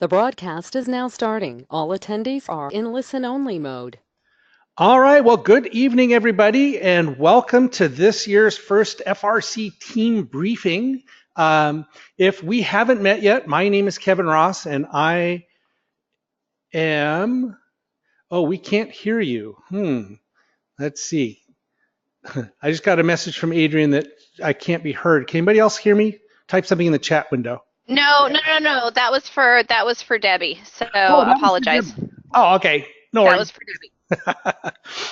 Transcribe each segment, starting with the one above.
The broadcast is now starting. All attendees are in listen-only mode. All right, well, good evening, everybody, and welcome to this year's first FRC team briefing. If we haven't met yet, my name is Kevin Ross, and I am. Oh, we can't hear you. Let's see. I just got a message from Adrian that I can't be heard. Can anybody else hear me? Type something in the chat window. No, no, no, no. That was for Debbie. So Oh, that was for apologize. Debbie. Oh, okay. No That worries. was for Debbie.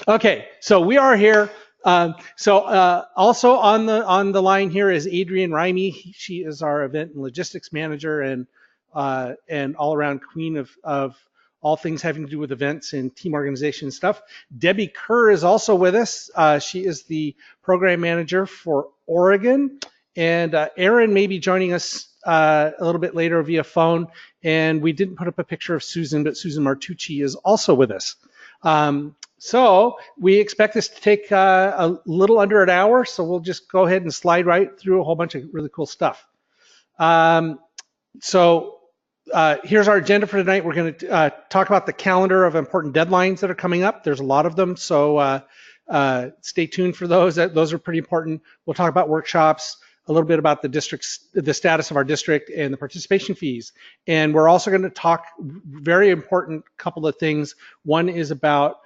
Okay, so we are here. Also on the line here is Adrian Rimey. She is our event and logistics manager and all around queen of all things having to do with events and team organization stuff. Debbie Kerr is also with us. She is the program manager for Oregon, and Aaron may be joining us a little bit later via phone. And we didn't put up a picture of Susan, but Susan Martucci is also with us. So we expect this to take a little under an hour, so we'll just go ahead and slide right through a whole bunch of really cool stuff. Here's our agenda for tonight. We're going to talk about the calendar of important deadlines that are coming up. There's a lot of them, so stay tuned for those. Those are pretty important. We'll talk about workshops, a little bit about the status of our district and the participation fees. And we're also going to talk very important couple of things. One is about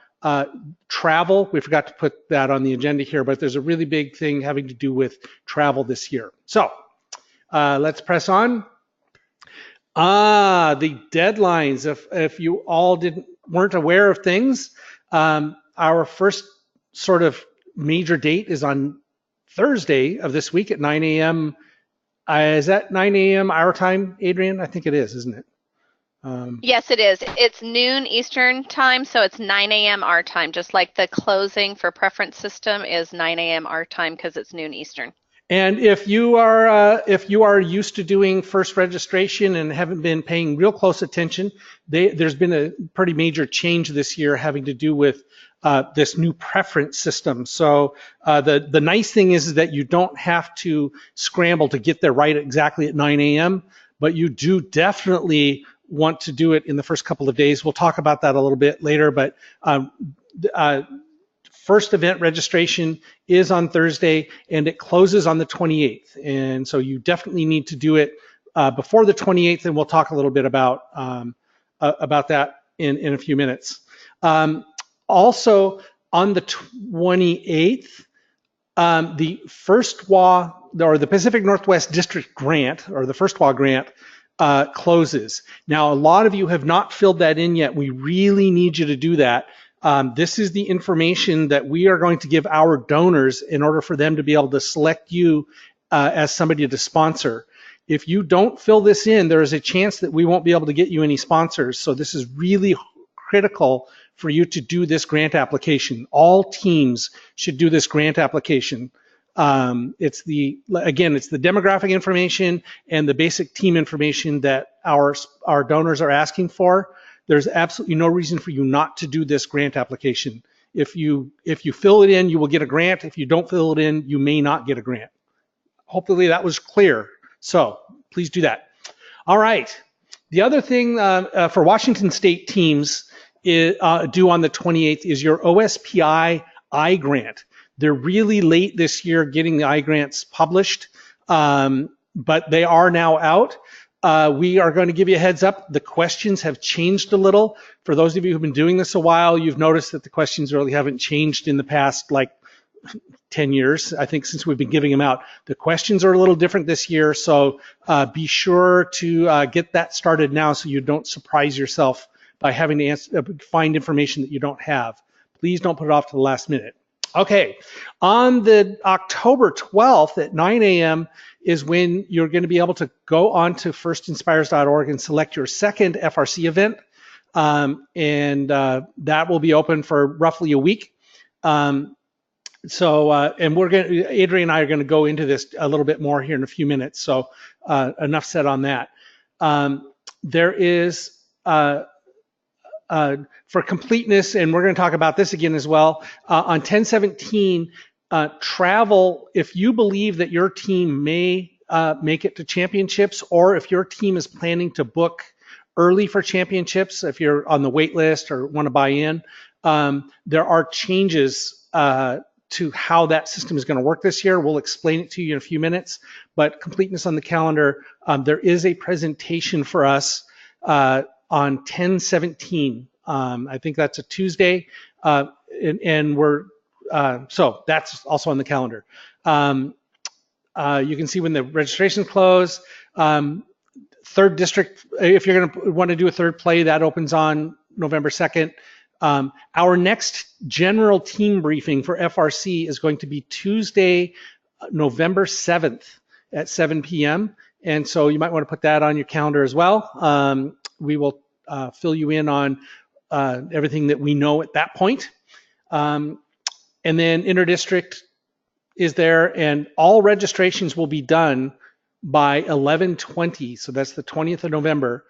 travel. We forgot to put that on the agenda here, but there's a really big thing having to do with travel this year. So let's press on. The deadlines. If you all weren't aware of things, our first sort of major date is on Thursday of this week at 9 a.m. Is that 9 a.m. our time, Adrian? I think it is, isn't it? Yes, it is. It's noon Eastern time, so it's 9 a.m. our time, just like the closing for preference system is 9 a.m. our time because it's noon Eastern. And if you are used to doing first registration and haven't been paying real close attention, there's been a pretty major change this year having to do with this new preference system. So the nice thing is that you don't have to scramble to get there right exactly at 9 a.m., but you do definitely want to do it in the first couple of days. We'll talk about that a little bit later, but first event registration is on Thursday and it closes on the 28th. And so you definitely need to do it before the 28th, and we'll talk a little bit about that in a few minutes. Also on the 28th, the first WA, or the Pacific Northwest District Grant, or the first WA grant, closes. Now, a lot of you have not filled that in yet. We really need you to do that. This is the information that we are going to give our donors in order for them to be able to select you as somebody to sponsor. If you don't fill this in, there is a chance that we won't be able to get you any sponsors. So this is really critical for you to do this grant application. All teams should do this grant application. It's the demographic information and the basic team information that our donors are asking for. There's absolutely no reason for you not to do this grant application. If you fill it in, you will get a grant. If you don't fill it in, you may not get a grant. Hopefully that was clear. So please do that. All right. The other thing for Washington State teams due on the 28th is your OSPI I-grant. They're really late this year getting the I-grants published, but they are now out. We are going to give you a heads up. The questions have changed a little. For those of you who've been doing this a while, you've noticed that the questions really haven't changed in the past, like 10 years, I think, since we've been giving them out. The questions are a little different this year, so be sure to get that started now so you don't surprise yourself by having to find information that you don't have. Please don't put it off to the last minute. Okay, on the October 12th at 9 a.m. is when you're going to be able to go on to firstinspires.org and select your second FRC event. And that will be open for roughly a week. And Adrian and I are going to go into this a little bit more here in a few minutes. So enough said on that. There is for completeness, and we're going to talk about this again as well, on 10/17, travel, if you believe that your team may make it to championships, or if your team is planning to book early for championships, if you're on the wait list or want to buy in, there are changes to how that system is going to work this year. We'll explain it to you in a few minutes, but completeness on the calendar, there is a presentation for us on 10/17. I think that's a Tuesday, and we're so that's also on the calendar. You can see when the registration close. Third district, if you're going to want to do a third play, that opens on November 2nd. Our next general team briefing for FRC is going to be Tuesday, November 7th at 7 p.m. And so you might want to put that on your calendar as well. We will fill you in on everything that we know at that point. And then interdistrict is there, and all registrations will be done by 11/20, so that's the 20th of November.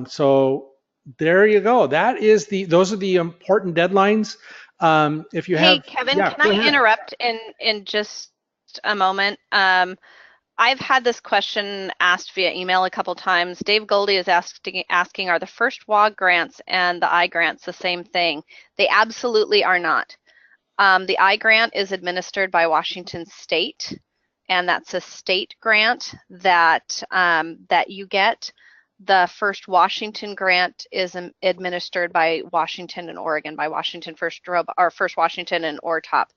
So there you go. Those are the important deadlines. If you have, hey Kevin, yeah, can I interrupt in just a moment? I've had this question asked via email a couple times. Dave Goldie is asking, are the first WOG grants and the I grants the same thing? They absolutely are not. The I grant is administered by Washington State, and that's a state grant that you get. The first Washington grant is administered by Washington and Oregon, by Washington First Washington and ORTOP.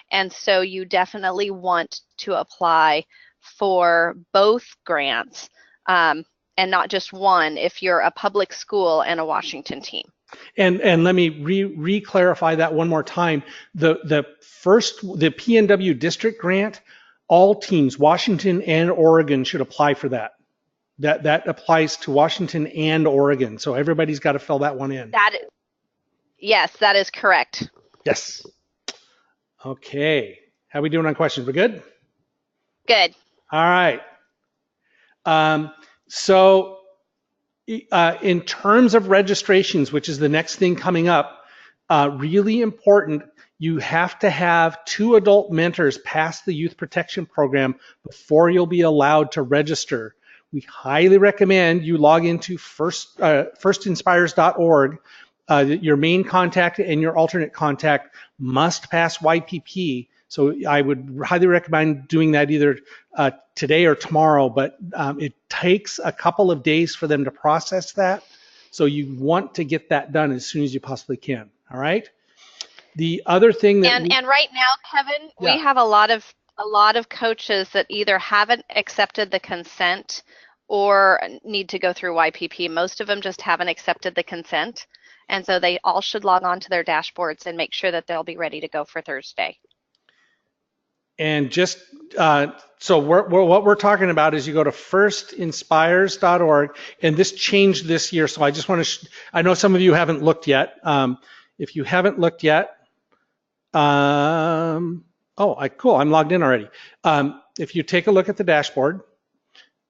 And so you definitely want to apply for both grants and not just one if you're a public school and a Washington team. And let me re-clarify that one more time. The PNW district grant, all teams, Washington and Oregon, should apply for that. That applies to Washington and Oregon. So everybody's got to fill that one in. Yes, that is correct. Yes. Okay. How are we doing on questions? We're good? Good. All right. So in terms of registrations, which is the next thing coming up, really important, you have to have 2 adult mentors pass the youth protection program before you'll be allowed to register. We highly recommend you log into firstinspires.org. Your main contact and your alternate contact must pass YPP. So I would highly recommend doing that either today or tomorrow, but it takes a couple of days for them to process that. So you want to get that done as soon as you possibly can. All right. The other thing that and right now, Kevin, we have a lot of coaches that either haven't accepted the consent or need to go through YPP. Most of them just haven't accepted the consent, and so they all should log on to their dashboards and make sure that they'll be ready to go for Thursday. And just so what we're talking about is you go to firstinspires.org, and this changed this year. So I just want to, I know some of you haven't looked yet. If you haven't looked yet, cool, I'm logged in already. If you take a look at the dashboard,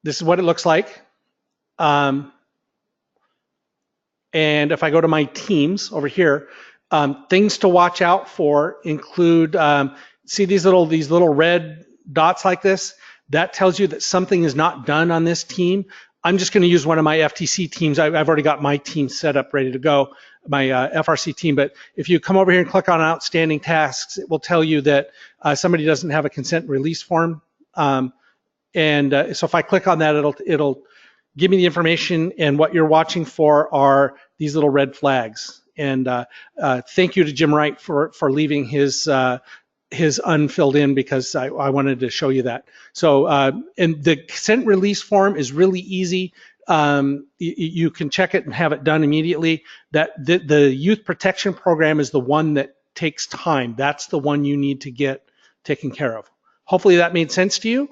this is what it looks like. And if I go to my teams over here, things to watch out for include, see these little red dots like this? That tells you that something is not done on this team. I'm just going to use one of my FTC teams. I've already got my team set up, ready to go, my FRC team. But if you come over here and click on outstanding tasks, it will tell you that somebody doesn't have a consent release form. So if I click on that, it'll give me the information, and what you're watching for are these little red flags. And thank you to Jim Wright for leaving his unfilled in, because I wanted to show you that. So, and the consent release form is really easy. You can check it and have it done immediately. The youth protection program is the one that takes time. That's the one you need to get taken care of. Hopefully that made sense to you.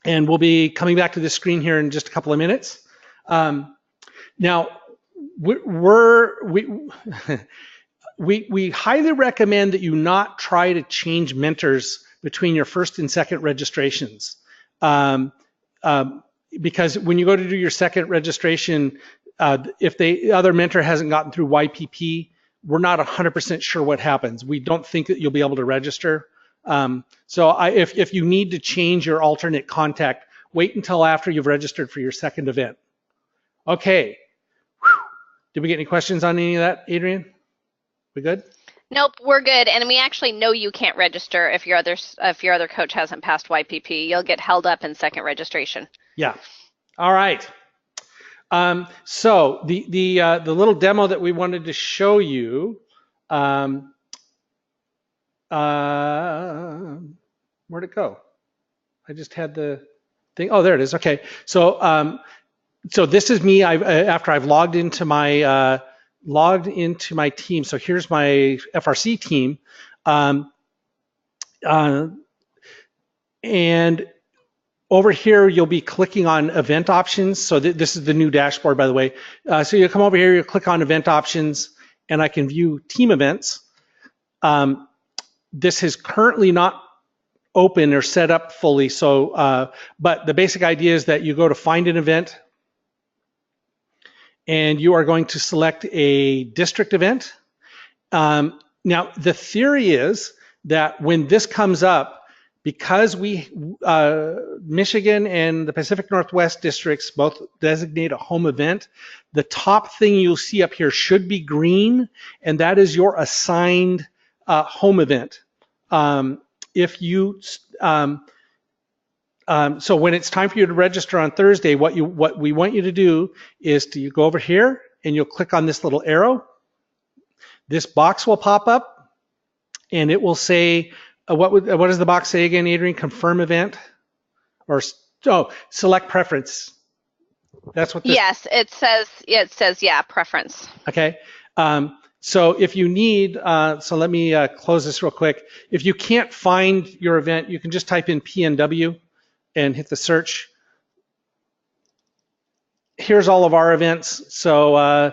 And we'll be coming back to this screen here in just a couple of minutes. Now, we highly recommend that you not try to change mentors between your first and second registrations. Because when you go to do your second registration, if the other mentor hasn't gotten through YPP, we're not 100% sure what happens. We don't think that you'll be able to register. So if you need to change your alternate contact, wait until after you've registered for your second event. Okay. Whew. Did we get any questions on any of that, Adrian? We good? Nope, we're good. And we actually know you can't register if your other coach hasn't passed YPP. You'll get held up in second registration. Yeah. All right. So the little demo that we wanted to show you, where'd it go? I just had the thing. Oh, there it is. Okay. So so this is me. After I've logged into my team. So here's my FRC team, and over here, you'll be clicking on event options. So this is the new dashboard, by the way. So you come over here, you click on event options, and I can view team events. This is currently not open or set up fully. So, but the basic idea is that you go to find an event, and you are going to select a district event. Now, the theory is that when this comes up, because Michigan and the Pacific Northwest districts both designate a home event, the top thing you'll see up here should be green, and that is your assigned home event. So when it's time for you to register on Thursday, what we want you to do is you go over here and you'll click on this little arrow. This box will pop up, and it will say, what does the box say again, Adrian? Confirm event, or select preference. That's what this. Yes, it says yeah, preference. Okay. So if you need, so let me close this real quick. If you can't find your event, you can just type in PNW and hit the search. Here's all of our events. So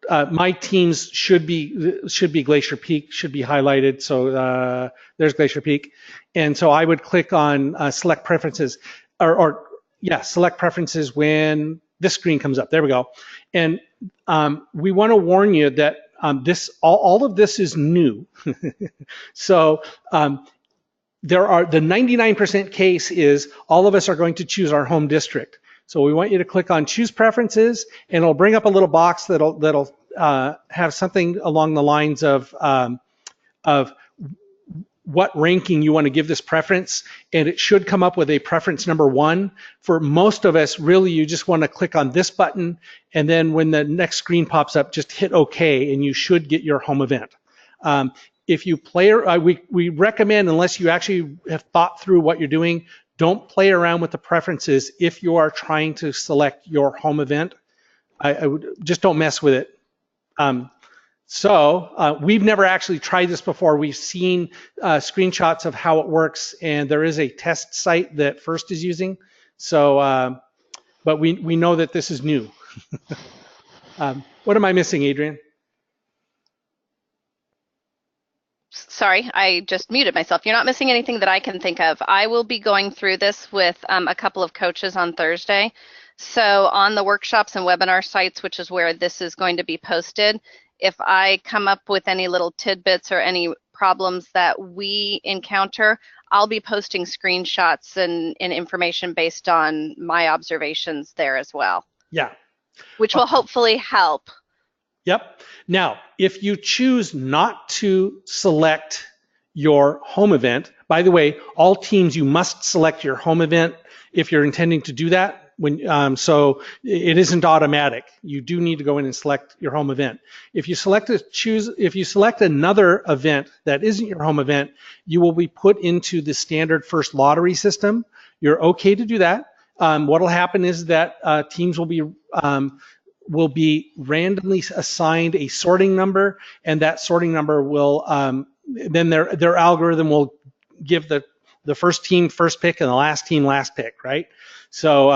my teams should be Glacier Peak, should be highlighted. So there's Glacier Peak, and so I would click on select preferences, select preferences when this screen comes up. There we go. And we want to warn you that all of this is new. So the 99% case is all of us are going to choose our home district. So we want you to click on choose preferences, and it'll bring up a little box that'll have something along the lines of what ranking you want to give this preference, and it should come up with a preference number 1. For most of us, really, you just want to click on this button, and then when the next screen pops up, just hit OK, and you should get your home event. If you play, we recommend, unless you actually have thought through what you're doing, don't play around with the preferences if you are trying to select your home event. I would just don't mess with it. We've never actually tried this before. We've seen screenshots of how it works, and there is a test site that FRC is using. So, but we know that this is new. What am I missing, Adrian? Sorry, I just muted myself. You're not missing anything that I can think of. I will be going through this with a couple of coaches on Thursday. So on the workshops and webinar sites, which is where this is going to be posted, if I come up with any little tidbits or any problems that we encounter, I'll be posting screenshots and information based on my observations there as well. Yeah. Which will hopefully help. Yep. Now, if you choose not to select your home event, by the way, all teams, you must select your home event if you're intending to do that. So it isn't automatic. You do need to go in and select your home event. If you select another event that isn't your home event, you will be put into the standard FRC lottery system. You're okay to do that. What will happen is that teams will be randomly assigned a sorting number, and that sorting number will then their algorithm will give the first team first pick and the last team last pick, right? So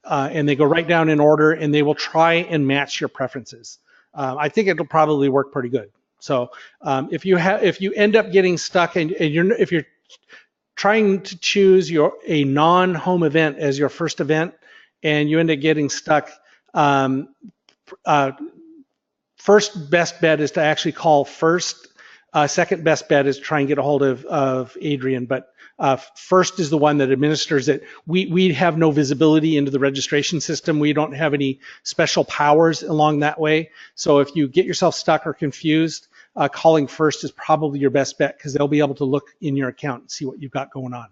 and they go right down in order, and they will try and match your preferences. I think it'll probably work pretty good. So if you end up getting stuck and if you're trying to choose a non-home event as your first event, and you end up getting stuck, first best bet is to actually call FRC. Second best bet is try and get a hold of Adrian. But FIRST is the one that administers it. We have no visibility into the registration system. We don't have any special powers along that way. So if you get yourself stuck or confused, calling FIRST is probably your best bet, because they'll be able to look in your account and see what you've got going on.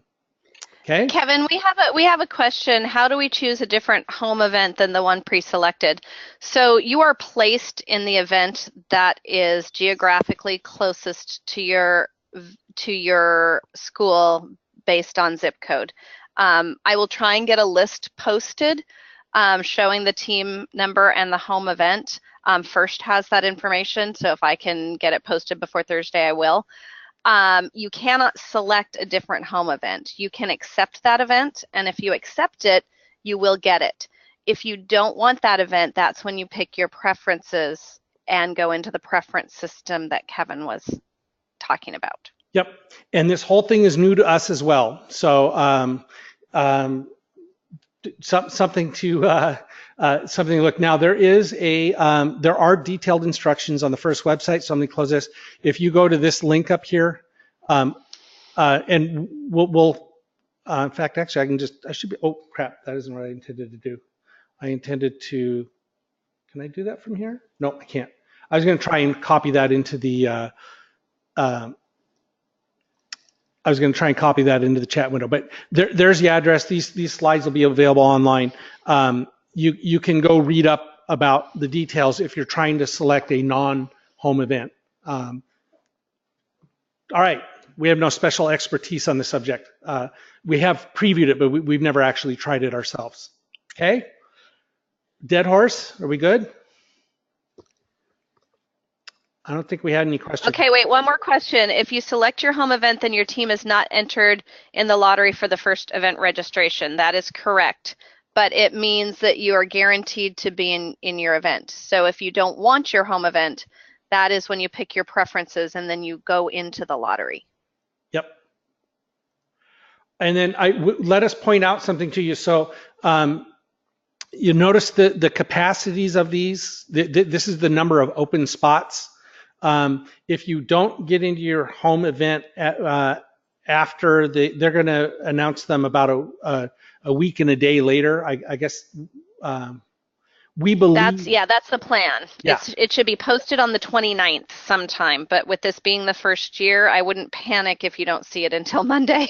Okay. Kevin, we have a question. How do we choose a different home event than the one pre-selected? So you are placed in the event that is geographically closest to your school based on zip code. I will try and get a list posted showing the team number and the home event. FIRST has that information, so if I can get it posted before Thursday, I will. You cannot select a different home event. You can accept that event, and if you accept it, you will get it. If you don't want that event, that's when you pick your preferences and go into the preference system that Kevin was talking about. Yep, and this whole thing is new to us as well. So something to look. Now there are detailed instructions on the FIRST website. So I'm going to close this. If you go to this link up here, and we'll in fact, actually, I should be. Oh crap, that isn't what I intended to do. I intended to. Can I do that from here? No, I can't. I was going to try and copy that into the. I was going to try and copy that into the chat window, but there's the address. These slides will be available online. You can go read up about the details if you're trying to select a non-home event. All right, we have no special expertise on the subject. We have previewed it, but we've never actually tried it ourselves. Okay, dead horse, are we good? I don't think we had any questions. Okay, wait, one more question. If you select your home event, then your team is not entered in the lottery for the first event registration. That is correct, but it means that you are guaranteed to be in your event. So if you don't want your home event, that is when you pick your preferences and then you go into the lottery. Yep. And then let us point out something to you. So you notice the capacities of these. This is the number of open spots. If you don't get into your home event after they're going to announce them about a week and a day later, I guess we believe. That's the plan. Yeah. It should be posted on the 29th sometime, but with this being the first year, I wouldn't panic if you don't see it until Monday.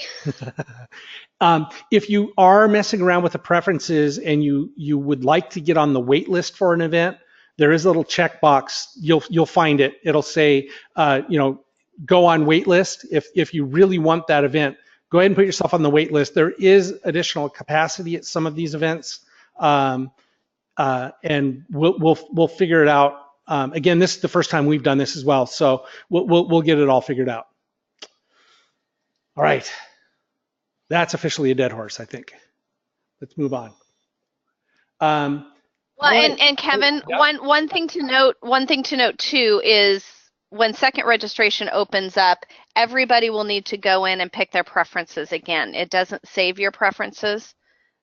If you are messing around with the preferences and you would like to get on the wait list for an event, there is a little checkbox. You'll find it. It'll say, go on wait list. If you really want that event, go ahead and put yourself on the wait list. There is additional capacity at some of these events, and we'll figure it out. Again, this is the first time we've done this as well, so we'll get it all figured out. All right, that's officially a dead horse, I think. Let's move on. Well, and Kevin, yeah. one thing to note too is when second registration opens up, everybody will need to go in and pick their preferences again. It doesn't save your preferences,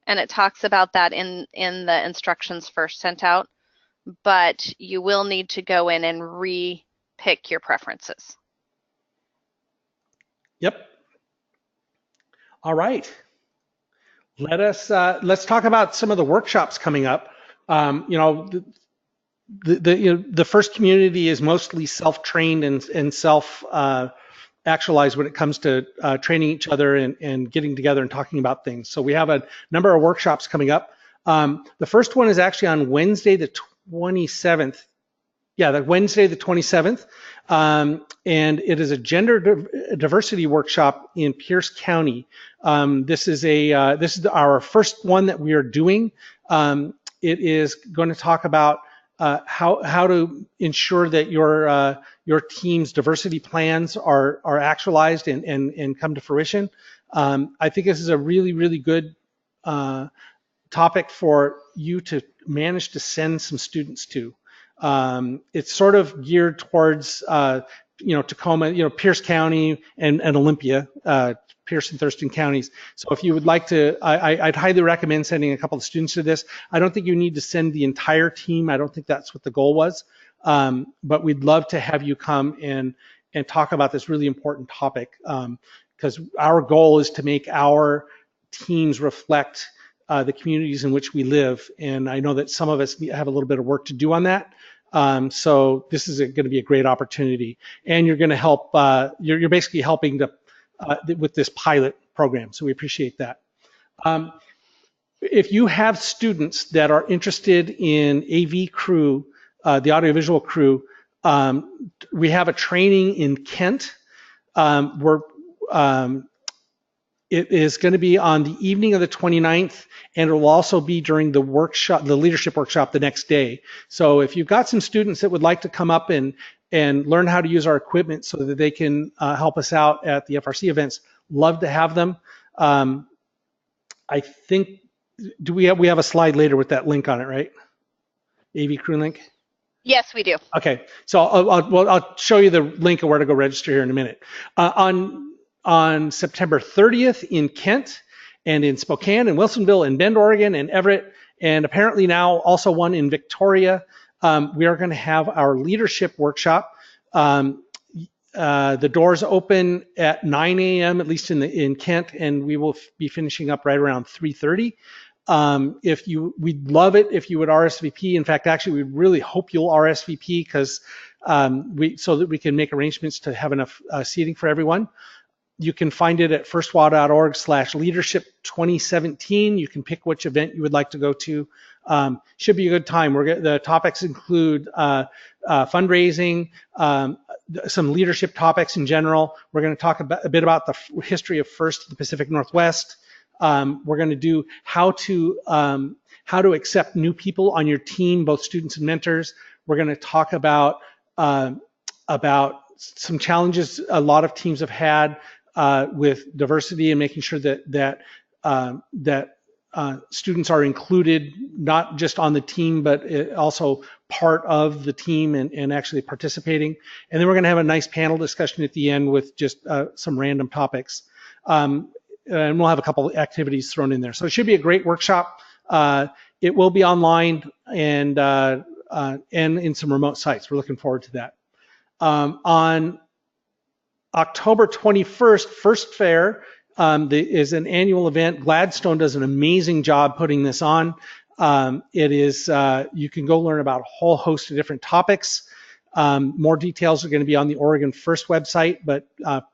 and it talks about that in the instructions first sent out, but you will need to go in and re-pick your preferences. Yep. All right. Let's talk about some of the workshops coming up. The FIRST community is mostly self-trained and self-actualized when it comes to training each other and getting together and talking about things. So we have a number of workshops coming up. The first one is actually on Wednesday the 27th. Yeah, Wednesday the 27th. And it is a gender diversity workshop in Pierce County. This is our first one that we are doing. It is going to talk about how to ensure that your team's diversity plans are actualized and come to fruition. I think this is a really, really good topic for you to manage to send some students to. It's sort of geared towards Tacoma, Pierce County and Olympia, Pierce and Thurston counties. So if you would like to, I'd highly recommend sending a couple of students to this. I don't think you need to send the entire team. I don't think that's what the goal was. But we'd love to have you come and talk about this really important topic. because our goal is to make our teams reflect the communities in which we live. And I know that some of us have a little bit of work to do on that. So this is going to be a great opportunity. And you're going to help, you're basically helping to, with this pilot program. So we appreciate that. If you have students that are interested in AV crew, the audiovisual crew, we have a training in Kent. It is going to be on the evening of the 29th, and it will also be during the workshop, the leadership workshop, the next day. So if you've got some students that would like to come up and learn how to use our equipment so that they can help us out at the FRC events, love to have them. I think, we have a slide later with that link on it, right? AV crew link? Yes, we do. Okay, so I'll show you the link of where to go register here in a minute. On September 30th in Kent and in Spokane and Wilsonville and Bend, Oregon and Everett, and apparently now also one in Victoria, we are going to have our leadership workshop. The doors open at 9 a.m., at least in Kent, and we will be finishing up right around 3:30. We'd love it if you would RSVP. In fact, actually, we really hope you'll RSVP because so that we can make arrangements to have enough seating for everyone. You can find it at firstwa.org/leadership2017. You can pick which event you would like to go to. Should be a good time. The topics include fundraising, some leadership topics in general. We're going to talk a bit about the history of FIRST in the Pacific Northwest. We're going to do how to accept new people on your team, both students and mentors. We're going to talk about some challenges a lot of teams have had with diversity and making sure that students are included, not just on the team, but also part of the team and actually participating. And then we're going to have a nice panel discussion at the end with just some random topics. And we'll have a couple of activities thrown in there. So it should be a great workshop. It will be online and in some remote sites. We're looking forward to that. On October 21st, First Fair is an annual event. Gladstone does an amazing job putting this on. It is, you can go learn about a whole host of different topics. More details are going to be on the Oregon First website, but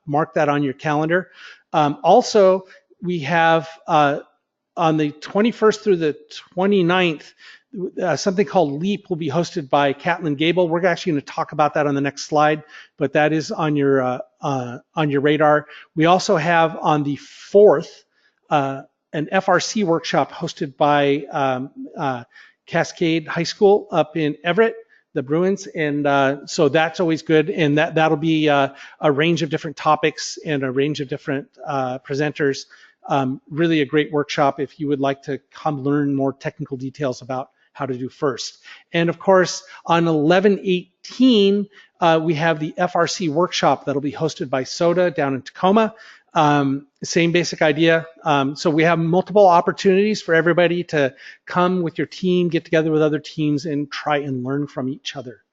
mark that on your calendar. Also, we have on the 21st through the 29th, something called LEAP will be hosted by Catlin Gable. We're actually going to talk about that on the next slide, but that is on your radar. We also have on the 4th an FRC workshop hosted by Cascade High School up in Everett, the Bruins, and so that's always good. And that'll be a range of different topics and a range of different presenters. Really a great workshop if you would like to come learn more technical details about how to do FIRST. And of course, on 11/18, we have the FRC workshop that'll be hosted by SODA down in Tacoma. Same basic idea. So we have multiple opportunities for everybody to come with your team, get together with other teams, and try and learn from each other.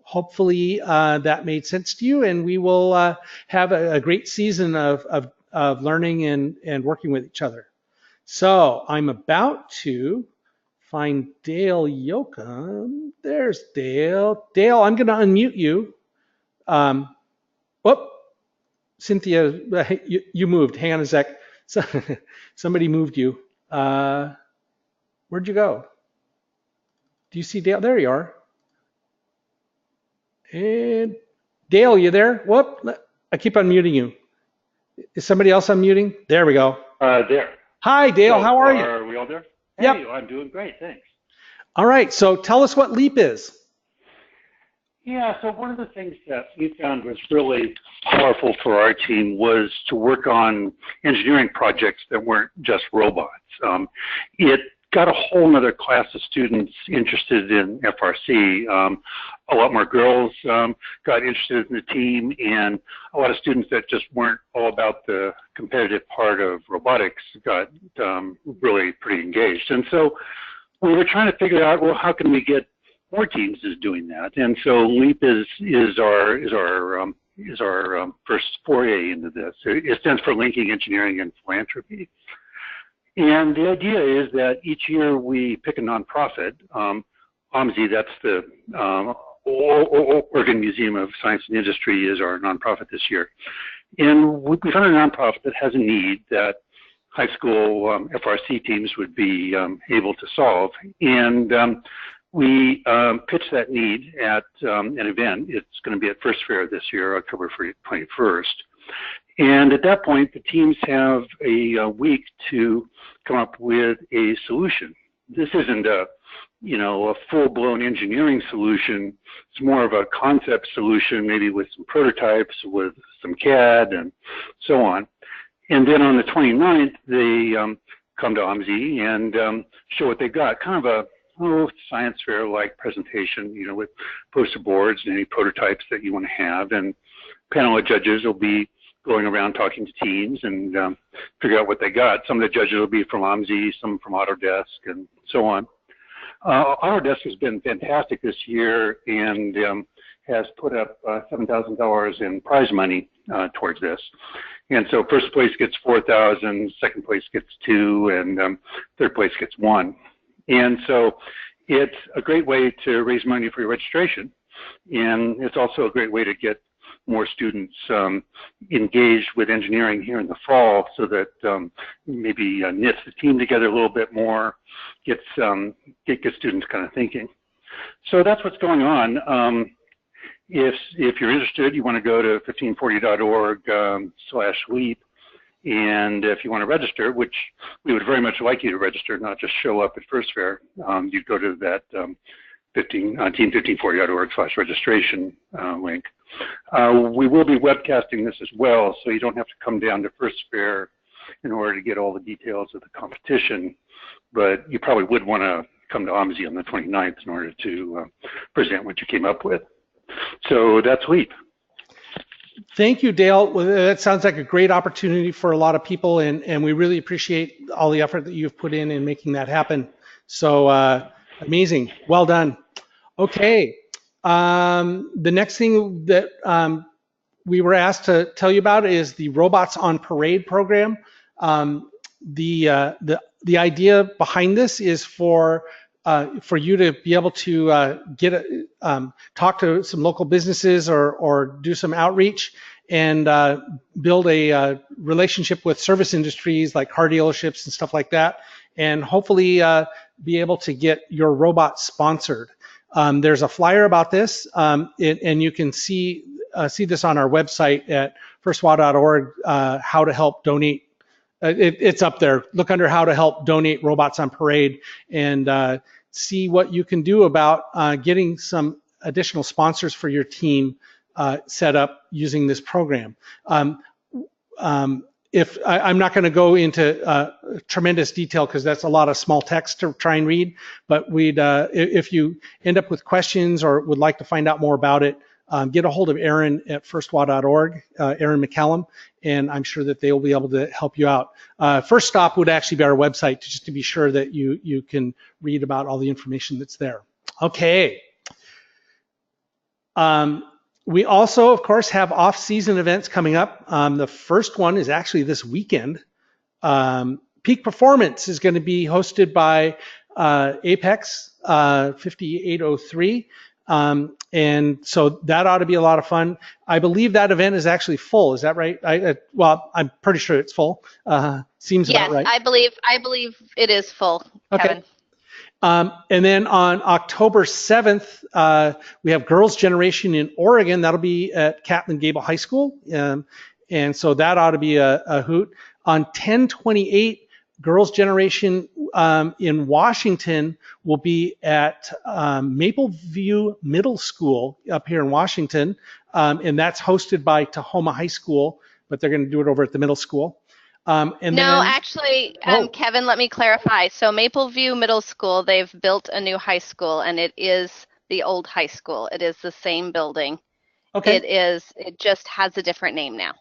Hopefully that made sense to you, and we will have a great season of learning and working with each other. So I'm about to find Dale Yoakum. There's Dale. Dale, I'm going to unmute you. Whoop. Cynthia, you moved. Hang on a sec. Somebody moved you. Where'd you go? Do you see Dale? There you are. And Dale, you there? Whoop. I keep unmuting you. Is somebody else unmuting? There we go. There. Hi, Dale. So how are you? Are we all there? Yep. Hey, I'm doing great. Thanks. All right. So tell us what LEAP is. Yeah, so one of the things that we found was really powerful for our team was to work on engineering projects that weren't just robots. It got a whole nother class of students interested in FRC. A lot more girls got interested in the team, and a lot of students that just weren't all about the competitive part of robotics got really pretty engaged. And so we were trying to figure out, well, how can we get more teams is doing that? And so LEAP is our is our first foray into this. It stands for Linking Engineering and Philanthropy. And the idea is that each year we pick a nonprofit. OMSI, that's the Oregon Museum of Science and Industry, is our nonprofit this year. And we found a nonprofit that has a need that high school FRC teams would be able to solve. And we pitched that need at an event. It's going to be at First Fair this year, October 21st. And at that point, the teams have a week to come up with a solution. This isn't a full-blown engineering solution. It's more of a concept solution, maybe with some prototypes, with some CAD and so on. And then on the 29th, they come to OMSI and show what they got. Kind of a science fair-like presentation, with poster boards and any prototypes that you want to have. And panel of judges will be going around talking to teams and figure out what they got. Some of the judges will be from OMSI, some from Autodesk, and so on. Autodesk has been fantastic this year and has put up $7,000 in prize money towards this. And so first place gets $4,000, second place gets $2,000, and third place gets $1,000. And so it's a great way to raise money for your registration. And it's also a great way to get more students engaged with engineering here in the fall, so that maybe knits the team together a little bit more, gets students kind of thinking. So that's what's going on. If you're interested, you want to go to 1540.org/LEAP, and if you want to register, which we would very much like you to register, not just show up at First Fair, you go to that team1540.org/registration link. We will be webcasting this as well, so you don't have to come down to First Fair in order to get all the details of the competition, but you probably would want to come to OMSI on the 29th in order to present what you came up with. So that's LEAP. Thank you, Dale. Well, that sounds like a great opportunity for a lot of people, and we really appreciate all the effort that you've put in making that happen. So amazing. Well done. Okay. The next thing that we were asked to tell you about is the Robots on Parade program. The idea behind this is for you to be able to talk to some local businesses or do some outreach and build a relationship with service industries like car dealerships and stuff like that, and hopefully be able to get your robot sponsored. There's a flyer about this, and you can see this on our website at firstwa.org, how to help donate. It's up there. Look under how to help donate Robots on Parade and see what you can do about getting some additional sponsors for your team set up using this program. If I'm not going to go into tremendous detail because that's a lot of small text to try and read, but if you end up with questions or would like to find out more about it, get a hold of Aaron at firstwa.org, Aaron McCallum, and I'm sure that they will be able to help you out. First stop would actually be our website, just to be sure that you can read about all the information that's there. Okay. We also, of course, have off-season events coming up. The first one is actually this weekend. Peak Performance is going to be hosted by Apex 5803. And so that ought to be a lot of fun. I believe that event is actually full. Is that right? Well, I'm pretty sure it's full. Seems about right. Yes, I believe it is full, Kevin. Okay. And then on October 7th, we have Girls' Generation in Oregon. That'll be at Catlin Gable High School. And so that ought to be a hoot. On 10/28, Girls' Generation in Washington will be at Mapleview Middle School up here in Washington. And that's hosted by Tahoma High School, but they're going to do it over at the middle school. Actually, Kevin, let me clarify. So Mapleview Middle School, they've built a new high school, and it is the old high school. It is the same building. Okay. It just has a different name now.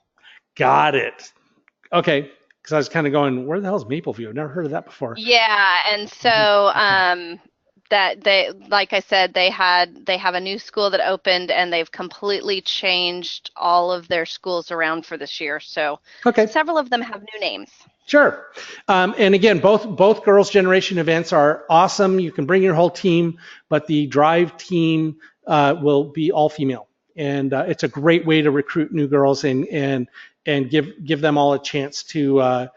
Got it. Okay. Because I was kind of going, where the hell is Mapleview? I've never heard of that before. Yeah, and so that they, like I said, they have a new school that opened, and they've completely changed all of their schools around for this year. So Okay. several of them have new names. Sure. And again, both Girls Generation events are awesome. You can bring your whole team, but the Drive team will be all female, and it's a great way to recruit new girls and give them all a chance to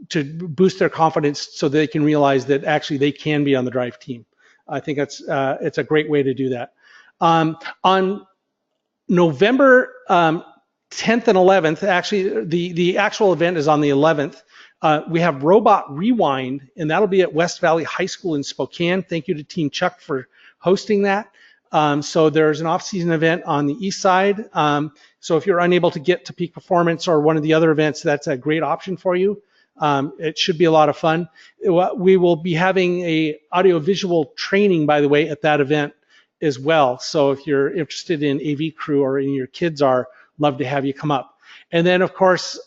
boost their confidence so they can realize that actually they can be on the Drive team. I think it's a great way to do that. On November 10th and 11th, actually the actual event is on the 11th. We have Robot Rewind, and that'll be at West Valley High School in Spokane. Thank you to Team Chuck for hosting that. So there's an off-season event on the east side. So if you're unable to get to Peak Performance or one of the other events, that's a great option for you. It should be a lot of fun. We will be having a audiovisual training, by the way, at that event as well. So if you're interested in AV crew or your kids are, love to have you come up. And then, of course,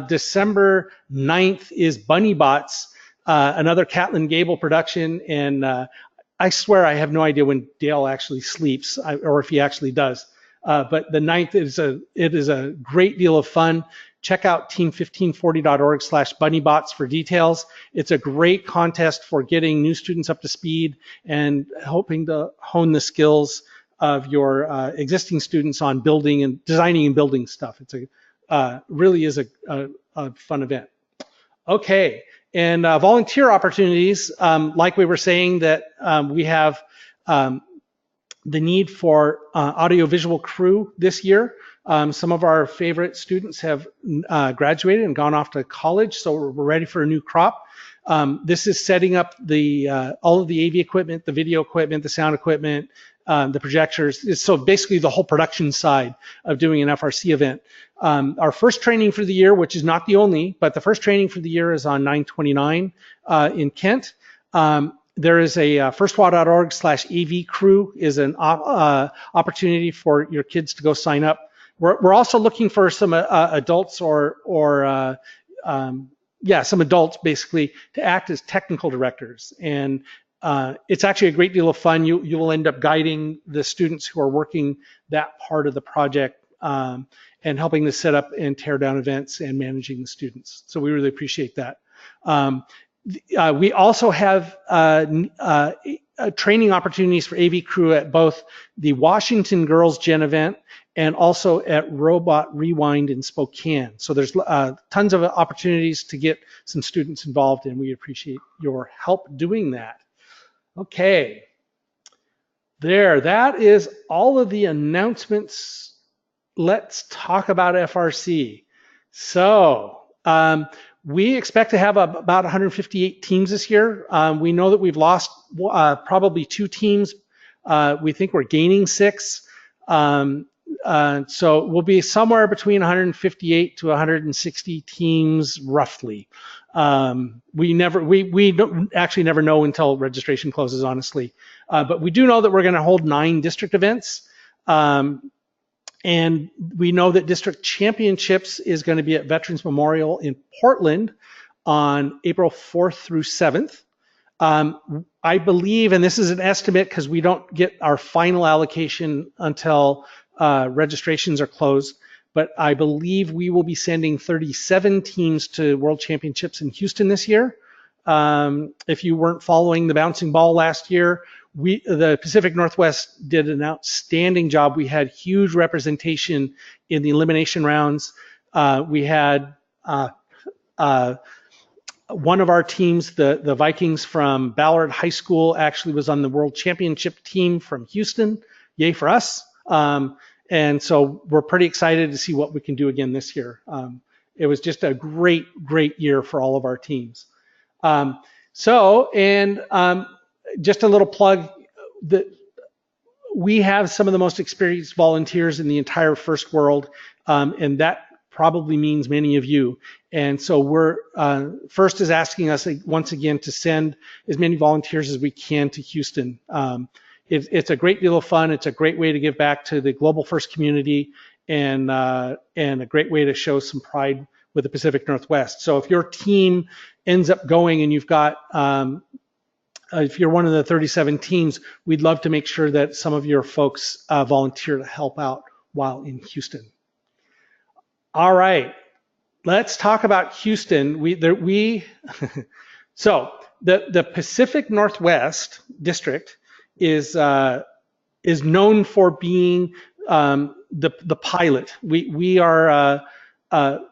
December 9th is Bunny Bots, another Catlin Gable production. And I swear I have no idea when Dale actually sleeps or if he actually does. But the 9th is a great deal of fun. Check out team1540.org/bunnybots for details. It's a great contest for getting new students up to speed and hoping to hone the skills of your existing students on building and designing and building stuff. It's really is a fun event. Okay, and volunteer opportunities, like we were saying that we have the need for audiovisual crew this year. Some of our favorite students have graduated and gone off to college, so we're ready for a new crop. This is setting up all of the AV equipment, the video equipment, the sound equipment, the projectors. So basically the whole production side of doing an FRC event. Our first training for the year, which is not the only, but the first training for the year is on 9/29 in Kent. There is a firstwa.org/AV crew is an opportunity for your kids to go sign up. We're also looking for some adults some adults basically to act as technical directors. And it's actually a great deal of fun. You will end up guiding the students who are working that part of the project and helping to set up and tear down events and managing the students. So we really appreciate that. We also have training opportunities for AV crew at both the Washington Girls Gen event and also at Robot Rewind in Spokane. So there's tons of opportunities to get some students involved, and we appreciate your help doing that. Okay, that is all of the announcements. Let's talk about FRC. So we expect to have about 158 teams this year. We know that we've lost probably 2 teams. We think we're gaining 6. So we'll be somewhere between 158 to 160 teams roughly. We don't actually never know until registration closes, honestly. But we do know that we're going to hold 9 district events. And we know that district championships is going to be at Veterans Memorial in Portland on April 4th through 7th. I believe, and this is an estimate because we don't get our final allocation until registrations are closed, but I believe we will be sending 37 teams to World Championships in Houston this year. If you weren't following the bouncing ball last year, the Pacific Northwest did an outstanding job. We had huge representation in the elimination rounds. We had one of our teams, the Vikings from Ballard High School, actually was on the World Championship team from Houston. Yay for us. And so we're pretty excited to see what we can do again this year. It was just a great year for all of our teams. Just a little plug that we have some of the most experienced volunteers in the entire first world, and that probably means many of you. And so we're FIRST is asking us once again to send as many volunteers as we can to Houston. It's a great deal of fun. It's a great way to give back to the Global First community and a great way to show some pride with the Pacific Northwest. So if your team ends up going and you've got if you're one of the 37 teams, we'd love to make sure that some of your folks volunteer to help out while in Houston. All right, let's talk about Houston. So the Pacific Northwest District is known for being the pilot. We are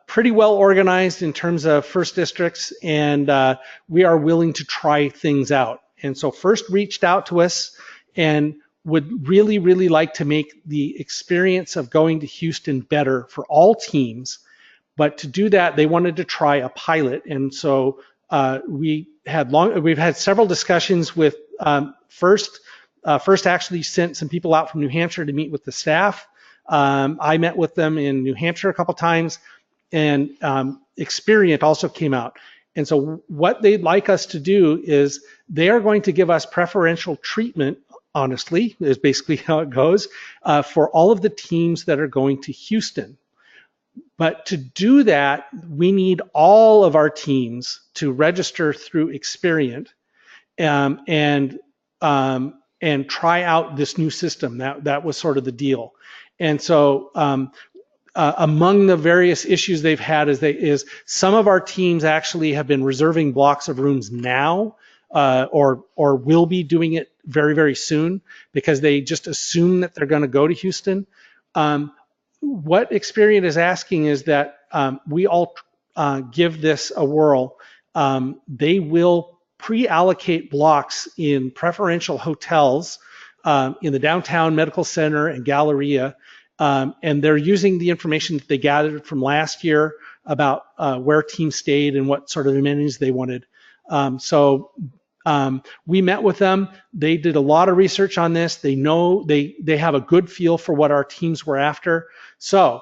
pretty well organized in terms of first districts, and we are willing to try things out. And so First reached out to us and would really, really like to make the experience of going to Houston better for all teams. But to do that, they wanted to try a pilot. And so we've had several discussions with First. First actually sent some people out from New Hampshire to meet with the staff. I met with them in New Hampshire a couple times, and Experian also came out. And so what they'd like us to do is they are going to give us preferential treatment, honestly, is basically how it goes, for all of the teams that are going to Houston. But to do that, we need all of our teams to register through Experian and try out this new system. That was sort of the deal. And so among the various issues they've had is some of our teams actually have been reserving blocks of rooms now, or will be doing it very, very soon, because they just assume that they're going to go to Houston. What Experian is asking is that we all give this a whirl. They will pre-allocate blocks in preferential hotels in the downtown medical center and Galleria, and they're using the information that they gathered from last year about where teams stayed and what sort of amenities they wanted. We met with them. They did a lot of research on this. They know they have a good feel for what our teams were after. So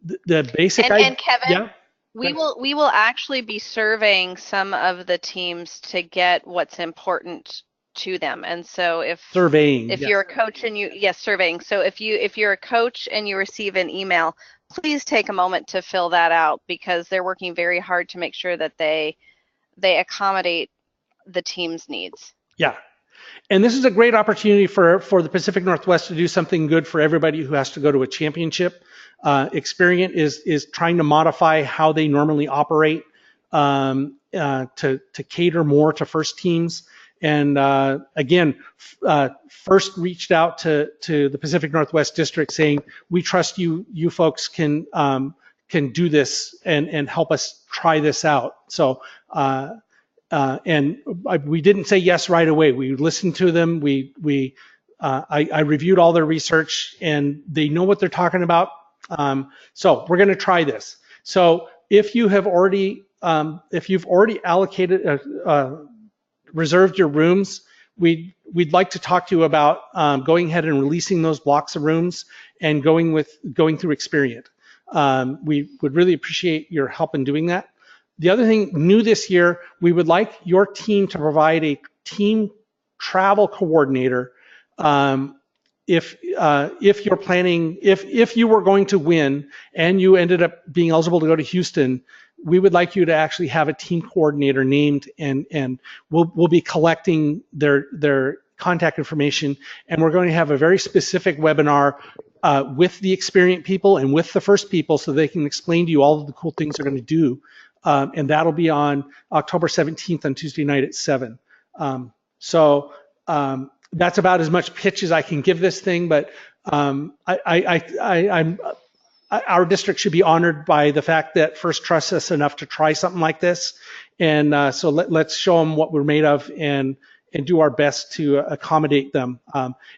the basic idea. And Kevin, yeah? we will actually be surveying some of the teams to get what's important to them. And so if you're a coach and surveying. So if you're a coach and you receive an email, please take a moment to fill that out, because they're working very hard to make sure that they accommodate the team's needs. Yeah. And this is a great opportunity for the Pacific Northwest to do something good for everybody who has to go to a championship. Experian is trying to modify how they normally operate to cater more to first teams. And again, First reached out to the Pacific Northwest District saying, we trust you folks can do this and help us try this out. So and we didn't say yes right away. We listened to them. I reviewed all their research, and they know what they're talking about. So we're going to try this. So if you have already allocated reserved your rooms, we'd like to talk to you about going ahead and releasing those blocks of rooms and going through Experian. We would really appreciate your help in doing that. The other thing new this year, we would like your team to provide a team travel coordinator. If you're planning, if you were going to win and you ended up being eligible to go to Houston, we would like you to actually have a team coordinator named, and we'll be collecting their contact information, and we're going to have a very specific webinar with the Experian people and with the First people, so they can explain to you all of the cool things they're going to do. And that'll be on October 17th on Tuesday night at 7. That's about as much pitch as I can give this thing, but our district should be honored by the fact that First trusts us enough to try something like this. And so let's show them what we're made of and do our best to accommodate them.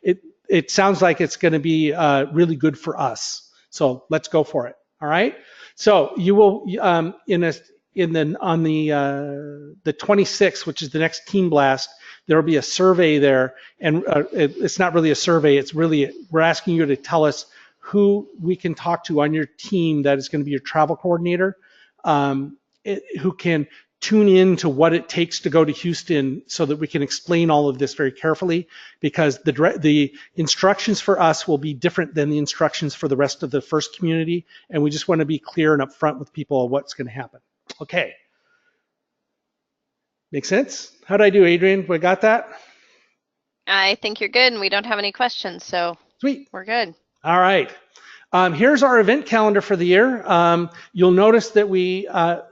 It sounds like it's going to be really good for us. So let's go for it. All right. So you will on the 26th, which is the next team blast, there will be a survey there, and it's not really a survey. It's really, we're asking you to tell us who we can talk to on your team that is going to be your travel coordinator, who can tune in to what it takes to go to Houston, so that we can explain all of this very carefully, because the instructions for us will be different than the instructions for the rest of the First community, and we just want to be clear and upfront with people of what's going to happen. Okay. Make sense? How'd I do, Adrian? We got that? I think you're good, and we don't have any questions, so Sweet. we're good. All right. Here's our event calendar for the year. You'll notice that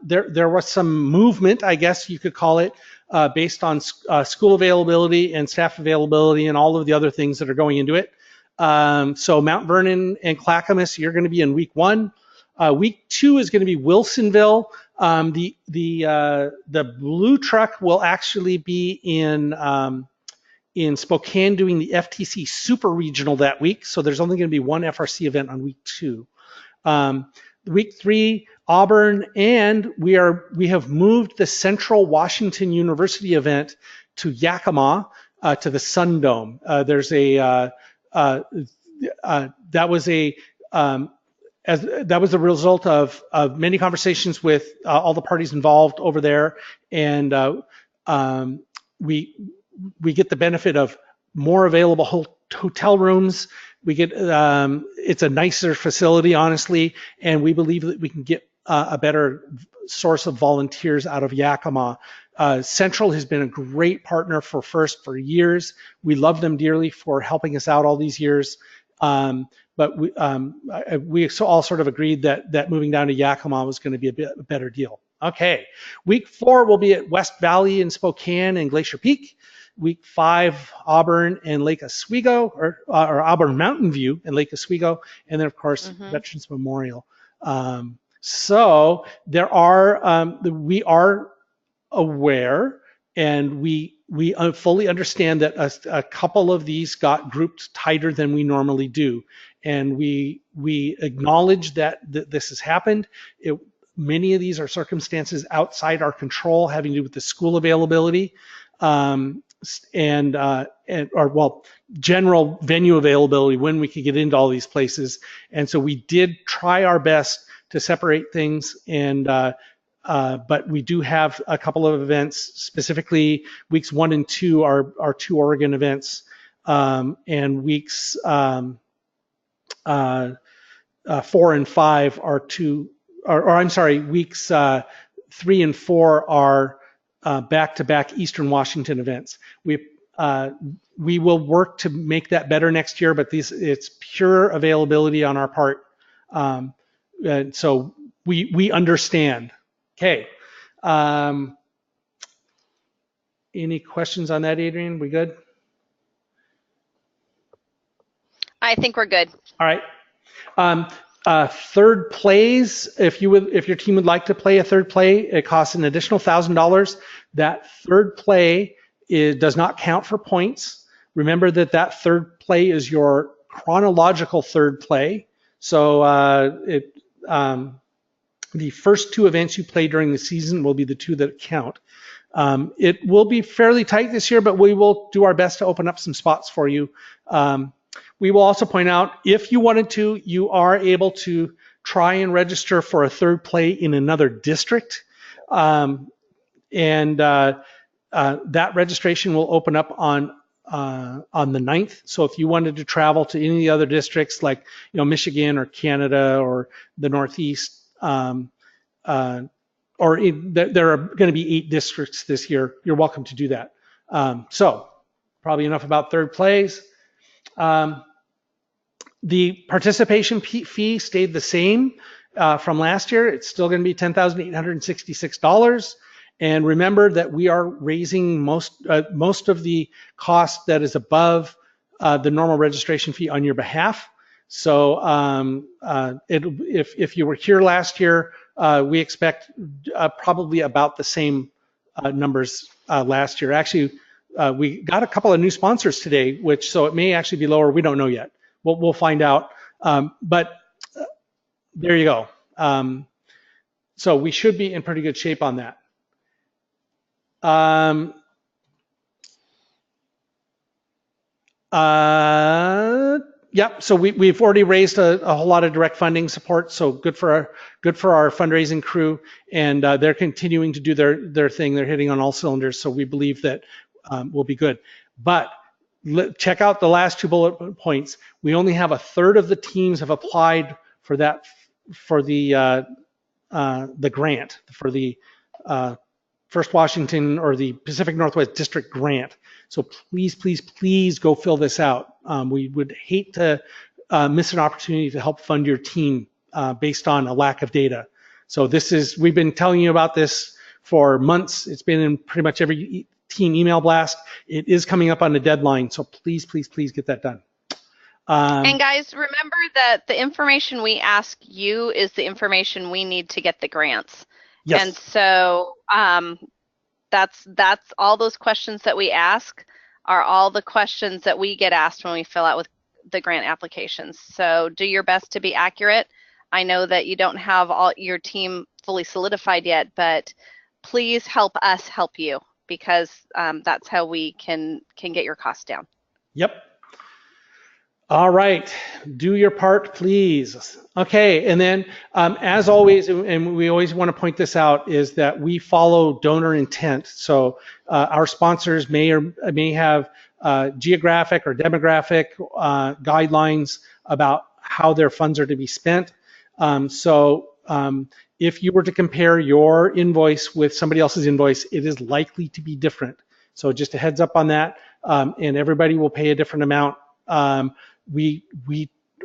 there was some movement, I guess you could call it, based on school availability and staff availability and all of the other things that are going into it. So Mount Vernon and Clackamas, you're going to be in week 1. Week 2 is going to be Wilsonville. The blue truck will actually be in Spokane doing the FTC Super Regional that week. So there's only going to be one FRC event on week 2. Week 3, Auburn, and we have moved the Central Washington University event to Yakima, to the Sun Dome. That was a result of many conversations with all the parties involved over there, and we get the benefit of more available hotel rooms. We get it's a nicer facility, honestly, and we believe that we can get a better source of volunteers out of Yakima. Central has been a great partner for FIRST for years. We love them dearly for helping us out all these years. But we all sort of agreed that moving down to Yakima was going to be a better deal. Okay, week 4 will be at West Valley in Spokane and Glacier Peak. Week 5, Auburn and Lake Oswego, or Auburn Mountain View and Lake Oswego, and then of course Veterans Memorial. So there are we are aware, and we fully understand that a couple of these got grouped tighter than we normally do, and we acknowledge that this has happened. Many of these are circumstances outside our control, having to do with the school availability. General venue availability when we could get into all these places. And so we did try our best to separate things, and but we do have a couple of events, specifically weeks 1 and 2 are 2 Oregon events, and weeks 4 and 5 are 2, or I'm sorry, weeks 3 and 4 are back-to-back Eastern Washington events. We will work to make that better next year, but it's pure availability on our part. And so we understand. Okay. Any questions on that, Adrian? We good? I think we're good. All right. Third plays, if your team would like to play a third play, it costs an additional $1,000. That third play does not count for points. Remember that third play is your chronological third play. So the first 2 events you play during the season will be the 2 that count. It will be fairly tight this year, but we will do our best to open up some spots for you. We will also point out, if you wanted to, you are able to try and register for a third play in another district. That registration will open up on the 9th. So if you wanted to travel to any of the other districts, like Michigan or Canada or the Northeast, there are going to be 8 districts this year, you're welcome to do that. So probably enough about third plays. The participation fee stayed the same from last year. It's still going to be $10,866. And remember that we are raising most of the cost that is above the normal registration fee on your behalf. So if you were here last year, we expect probably about the same numbers last year. Actually, we got a couple of new sponsors today, so it may actually be lower. We don't know yet. We'll find out. But there you go. So we should be in pretty good shape on that. Yep. So we've already raised a whole lot of direct funding support. So good for our fundraising crew, and they're continuing to do their thing. They're hitting on all cylinders. So we believe that we'll be good. But check out the last 2 bullet points. We only have a third of the teams have applied for that, for the grant, for First Washington or the Pacific Northwest District grant. So please, please, please go fill this out. We would hate to miss an opportunity to help fund your team based on a lack of data. So we've been telling you about this for months. It's been in pretty much every team email blast. It is coming up on the deadline. So please, please, please get that done. And guys, remember that the information we ask you is the information we need to get the grants. Yes. And so that's all those questions that we ask are all the questions that we get asked when we fill out with the grant applications. So do your best to be accurate. I know that you don't have all your team fully solidified yet, but please help us help you, because that's how we can get your costs down. Yep. All right, do your part, please. Okay, and then as always, and we always want to point this out, is that we follow donor intent. So our sponsors may have geographic or demographic guidelines about how their funds are to be spent. If you were to compare your invoice with somebody else's invoice, it is likely to be different. So just a heads up on that, and everybody will pay a different amount. We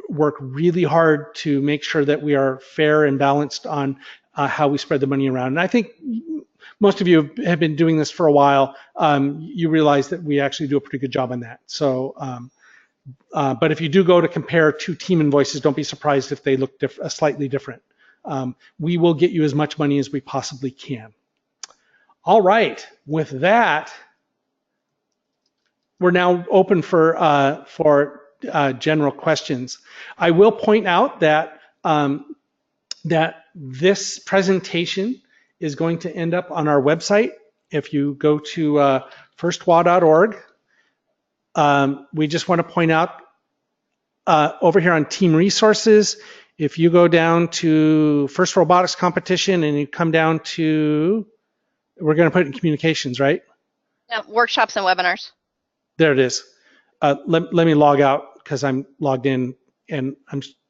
work really hard to make sure that we are fair and balanced on how we spread the money around. And I think most of you have been doing this for a while. You realize that we actually do a pretty good job on that. So, but if you do go to compare two team invoices, don't be surprised if they look slightly different. We will get you as much money as we possibly can. All right, with that, we're now open for general questions. I will point out that that this presentation is going to end up on our website. If you go to firstwa.org, we just want to point out over here on team resources, if you go down to first robotics competition and you come down to, we're going to put it in communications, right? Yeah, workshops and webinars. There it is. Let me log out because I'm logged in and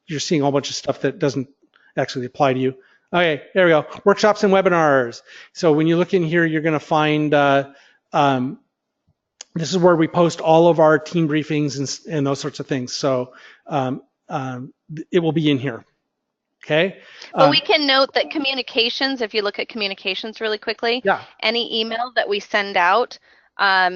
you're seeing a whole bunch of stuff that doesn't actually apply to you. Okay, there we go. Workshops and webinars. So when you look in here, you're going to find this is where we post all of our team briefings and those sorts of things. So it will be in here. Okay. But we can note that communications, if you look at communications really quickly, yeah. Any email that we send out,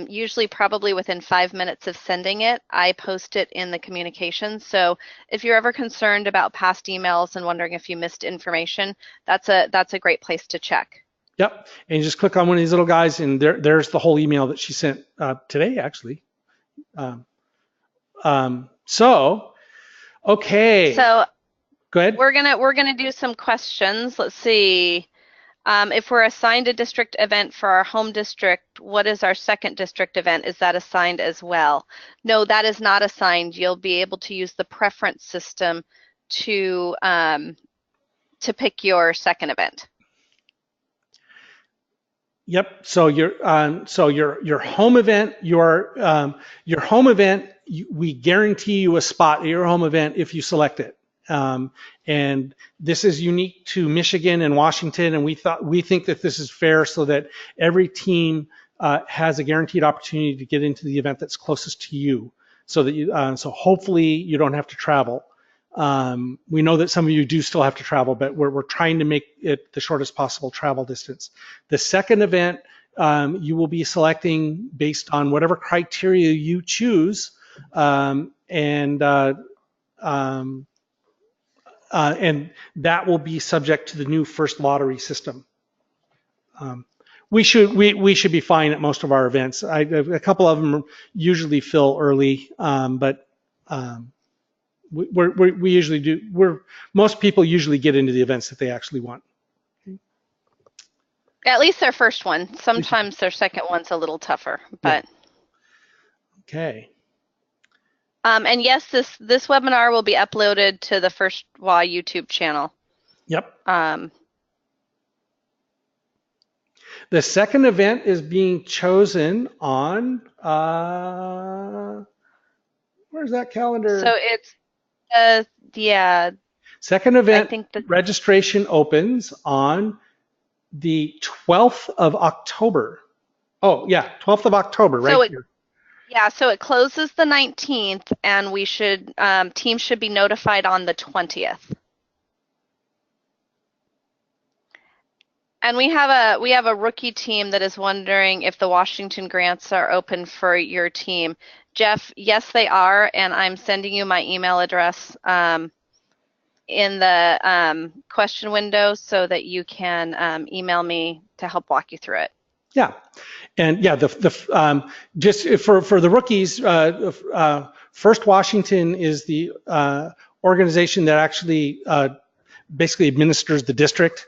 usually probably within 5 minutes of sending it, I post it in the communications. So if you're ever concerned about past emails and wondering if you missed information, that's a great place to check. Yep, and you just click on one of these little guys, and there's the whole email that she sent today, actually. Okay. So go ahead. We're gonna do some questions. Let's see. If we're assigned a district event for our home district, what is our second district event? Is that assigned as well? No, that is not assigned. You'll be able to use the preference system to pick your second event. Yep. So your home event, your home event, we guarantee you a spot at your home event if you select it. And this is unique to Michigan and Washington, and we think that this is fair so that every team has a guaranteed opportunity to get into the event that's closest to you, so that so hopefully you don't have to travel. We know that some of you do still have to travel, but we're trying to make it the shortest possible travel distance. The second event, you will be selecting based on whatever criteria you choose, and that will be subject to the new first lottery system. We should be fine at most of our events. A couple of them usually fill early, but we usually do. Most people usually get into the events that they actually want. At least their first one. Sometimes their second one's a little tougher, but. Okay. And yes, this webinar will be uploaded to the First WA YouTube channel. Yep. The second event is being chosen on, where's that calendar? So it's, yeah. Second event I think registration opens on the 12th of October. Oh, yeah, 12th of October, right here. Yeah, so it closes the 19th, and we should teams should be notified on the 20th. And we have a rookie team that is wondering if the Washington grants are open for your team. Jeff, yes, they are, and I'm sending you my email address in the question window so that you can email me to help walk you through it. Yeah, and yeah, just for the rookies, First Washington is the organization that actually basically administers the district.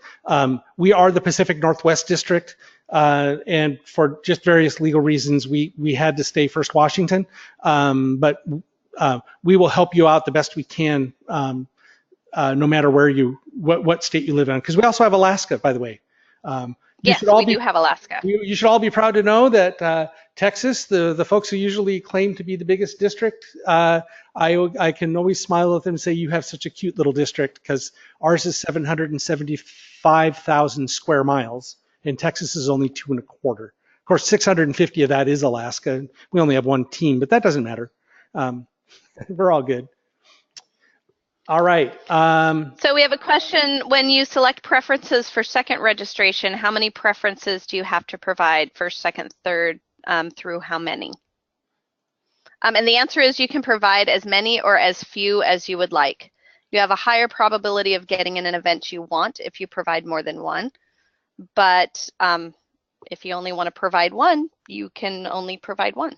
We are the Pacific Northwest District, and for just various legal reasons, we had to stay First Washington. But we will help you out the best we can, no matter what state you live in. Because we also have Alaska, by the way. Yes, we do have Alaska. You should all be proud to know that Texas, the folks who usually claim to be the biggest district, I can always smile at them and say, you have such a cute little district, because ours is 775,000 square miles, and Texas is only 2.25. Of course, 650 of that is Alaska. We only have one team, but that doesn't matter. We're all good. All right. So we have a question. When you select preferences for second registration, how many preferences do you have to provide? First, second, third, through how many? And the answer is you can provide as many or as few as you would like. You have a higher probability of getting in an event you want if you provide more than one. But if you only want to provide one, you can only provide one.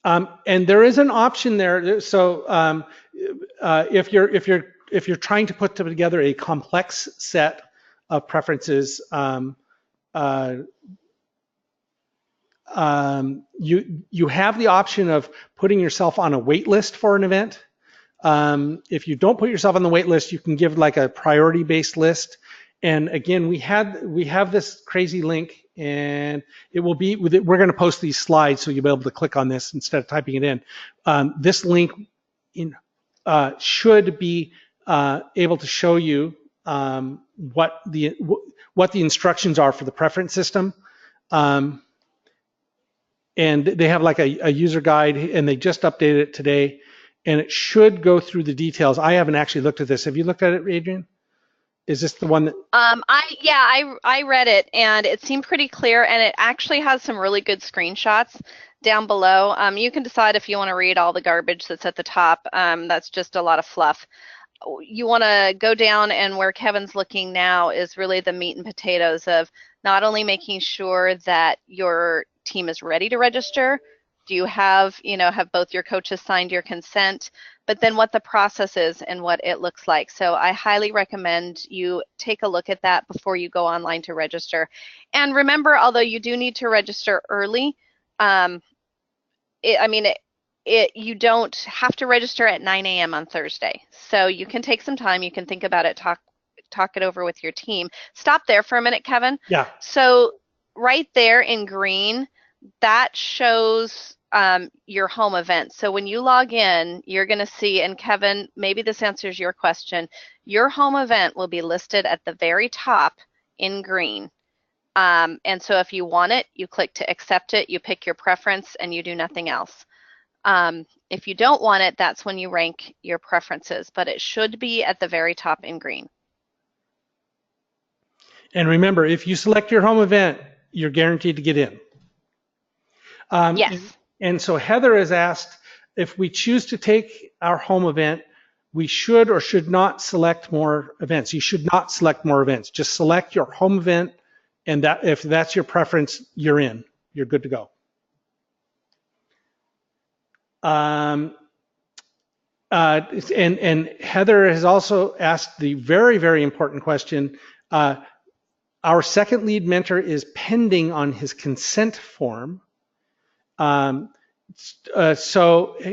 And there is an option there. So if you're trying to put together a complex set of preferences, you have the option of putting yourself on a wait list for an event. If you don't put yourself on the wait list, you can give like a priority-based list. And again, we have this crazy link, and it will be, we're going to post these slides so you'll be able to click on this instead of typing it in. This link should be able to show you what the instructions are for the preference system. And they have like a user guide, and they just updated it today, and it should go through the details. I haven't actually looked at this. Have you looked at it, Adrian? Is this the one that? I read it, and it seemed pretty clear, and it actually has some really good screenshots down below. You can decide if you want to read all the garbage that's at the top. That's just a lot of fluff. You want to go down, and where Kevin's looking now is really the meat and potatoes of not only making sure that your team is ready to register. Do you have both your coaches signed your consent? But then what the process is and what it looks like. So I highly recommend you take a look at that before you go online to register. And remember, although you do need to register early, you don't have to register at 9 a.m. on Thursday. So you can take some time, you can think about it, talk it over with your team. Stop there for a minute, Kevin. Yeah. So right there in green, that shows your home event. So when you log in, you're going to see, and Kevin, maybe this answers your question, your home event will be listed at the very top in green. And so if you want it, you click to accept it, you pick your preference, and you do nothing else. If you don't want it, that's when you rank your preferences, but it should be at the very top in green. And remember, if you select your home event, you're guaranteed to get in. Yes. And so Heather has asked if we choose to take our home event, we should or should not select more events. You should not select more events. Just select your home event, and that if that's your preference, you're in. You're good to go. And Heather has also asked the very, very important question. Our second lead mentor is pending on his consent form. So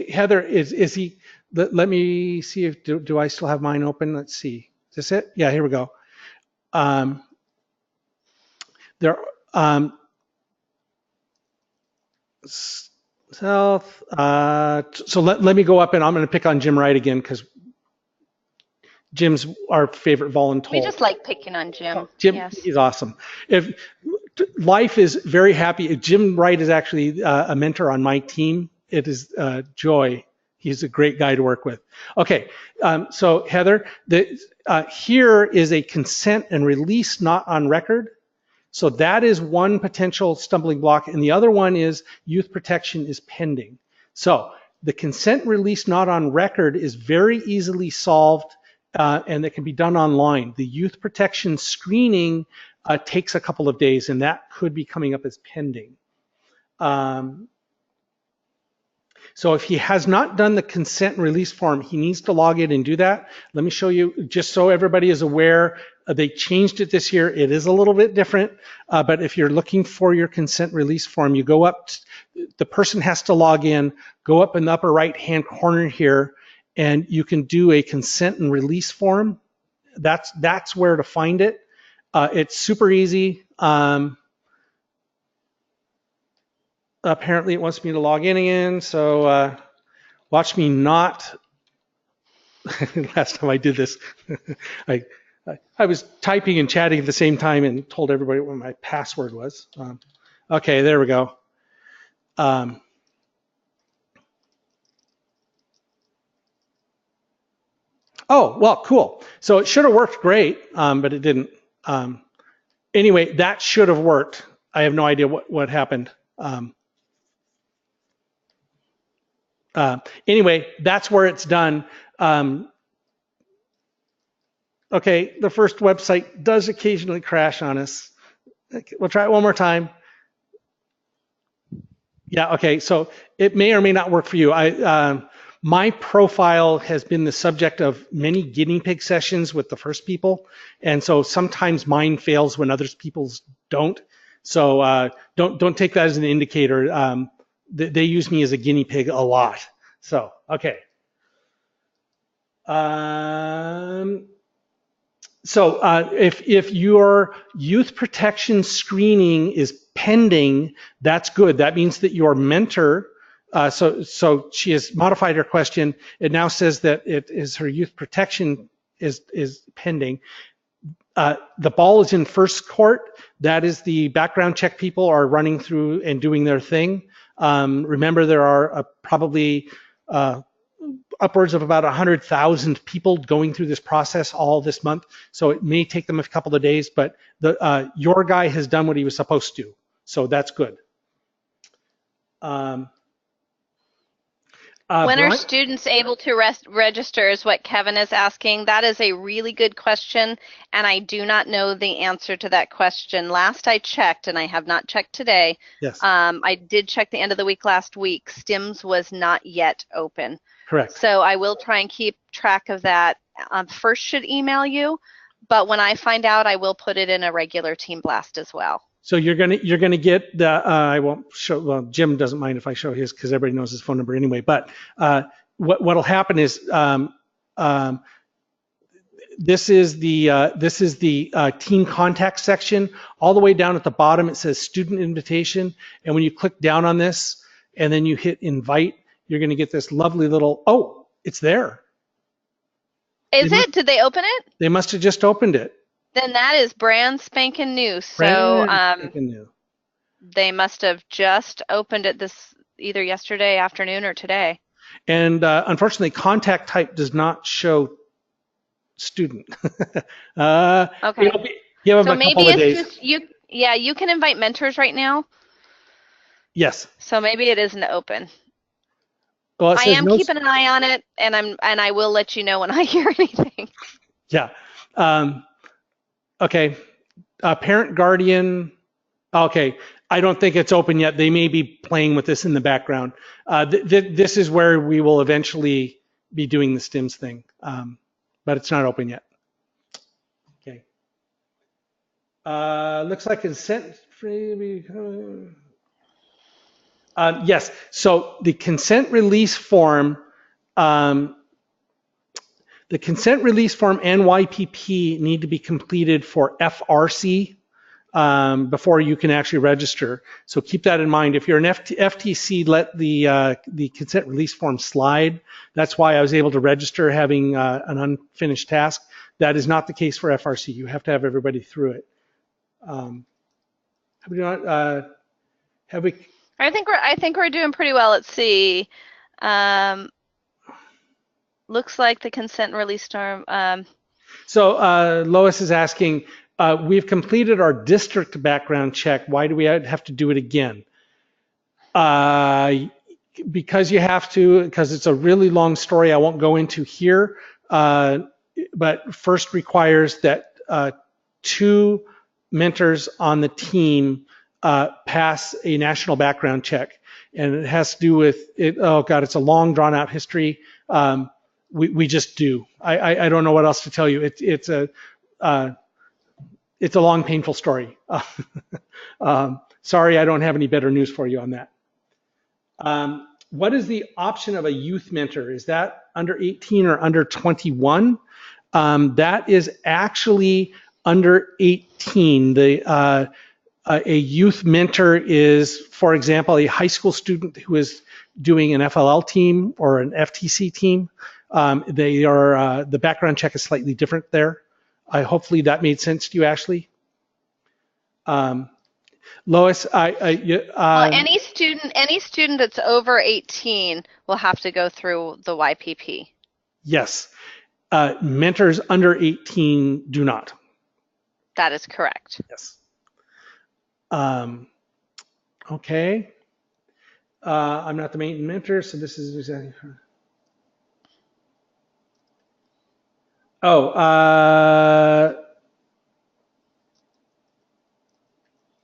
Heather, is he, let me see if, do I still have mine open? Let's see. Is this it? Yeah, here we go. So let me go up, and I'm going to pick on Jim Wright again, because Jim's our favorite volunteer. We just like picking on Jim. Jim, Yes. he's awesome. If life is very happy, Jim Wright is actually a mentor on my team. It is joy. He's a great guy to work with. Okay, so Heather, here is a consent and release not on record. So that is one potential stumbling block, and the other one is youth protection is pending. So the consent release not on record is very easily solved, and it can be done online. The youth protection screening takes a couple of days, and that could be coming up as pending. So if he has not done the consent and release form, he needs to log in and do that. Let me show you, just so everybody is aware, they changed it this year. It is a little bit different, but if you're looking for your consent release form, you go up, the person has to log in, go up in the upper right-hand corner here, and you can do a consent and release form. That's where to find it. It's super easy. Apparently it wants me to log in again, so watch me not. Last time I did this, I was typing and chatting at the same time and told everybody what my password was. Okay, there we go. Oh, well, cool. So it should have worked great, but it didn't. Anyway, that should have worked. I have no idea what happened. Anyway, that's where it's done. Okay, the first website does occasionally crash on us. We'll try it one more time. Yeah, okay, so it may or may not work for you. My profile has been the subject of many guinea pig sessions with the first people, and so sometimes mine fails when others people's don't. So don't take that as an indicator. They use me as a guinea pig a lot. So, okay. If your youth protection screening is pending, that's good. That means that your mentor, so she has modified her question. It now says that it is her youth protection is pending. The ball is in first court. That is the background check people are running through and doing their thing. Remember, there are probably upwards of about 100,000 people going through this process all this month. So it may take them a couple of days, but your guy has done what he was supposed to. So that's good. When are students able to register is what Kevin is asking. That is a really good question, and I do not know the answer to that question. Last I checked, and I have not checked today, yes. I did check the end of the week last week. STIMS was not yet open. Correct. So I will try and keep track of that. First should email you, but when I find out, I will put it in a regular team blast as well. So you're gonna get the I won't show. Well, Jim doesn't mind if I show his because everybody knows his phone number anyway. But what'll happen is this is the team contact section. All the way down at the bottom, it says student invitation, and when you click down on this and then you hit invite, you're going to get this lovely little. Oh, it's there. Is it? Did they open it? They must have just opened it. Then that is brand spanking new. So they must have just opened it this either yesterday afternoon or today. And unfortunately, contact type does not show student. Okay. Give them so a maybe couple of it's days. just you. Yeah, you can invite mentors right now. Yes. So maybe it isn't open. Well, I am keeping an eye on it, and I will let you know when I hear anything. Yeah. Okay. Parent guardian. Okay. I don't think it's open yet. They may be playing with this in the background. This is where we will eventually be doing the STIMS thing, but it's not open yet. Okay. Looks like consent free. Yes. So the consent release form. The consent release form and YPP need to be completed for FRC. before you can actually register. So keep that in mind. If you're an FTC, let the consent release form slide. That's why I was able to register having an unfinished task. That is not the case for FRC. You have to have everybody through it. Have we not? Have we? I think we're doing pretty well. Let's see. Looks like the consent and release form. So Lois is asking, we've completed our district background check. Why do we have to do it again? Because you have to, because it's a really long story I won't go into here, but first requires that 2 mentors on the team pass a national background check. And it has to do with, oh God, it's a long drawn out history. We just do. I don't know what else to tell you. It's a long, painful story. Sorry, I don't have any better news for you on that. What is the option of a youth mentor? Is that under 18 or under 21? That is actually under 18. A youth mentor is, for example, a high school student who is doing an FLL team or an FTC team. They are the background check is slightly different there. Hopefully that made sense to you, Ashley. Lois, Well, any student that's over 18 will have to go through the YPP. Yes, mentors under 18 do not. That is correct. Yes. Okay. I'm not the main mentor, so this is exactly. Oh,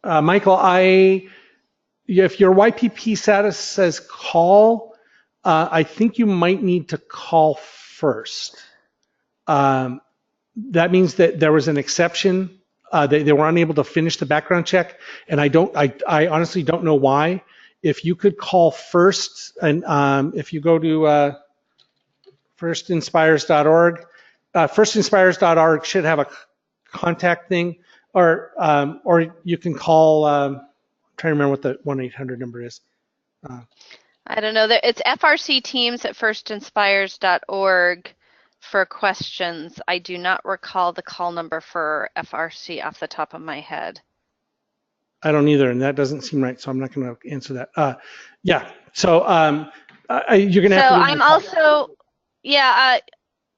Michael, if your YPP status says call, I think you might need to call first. That means that there was an exception. They were unable to finish the background check, and I honestly don't know why. If you could call first, and if you go to firstinspires.org, firstinspires.org should have a contact thing, or you can call. I'm trying to remember what the 1-800 number is. I don't know. It's FRC teams at firstinspires.org for questions. I do not recall the call number for FRC off the top of my head. I don't either, and that doesn't seem right, so I'm not going to answer that. Yeah, so you're going to have to. So I'm also, yeah.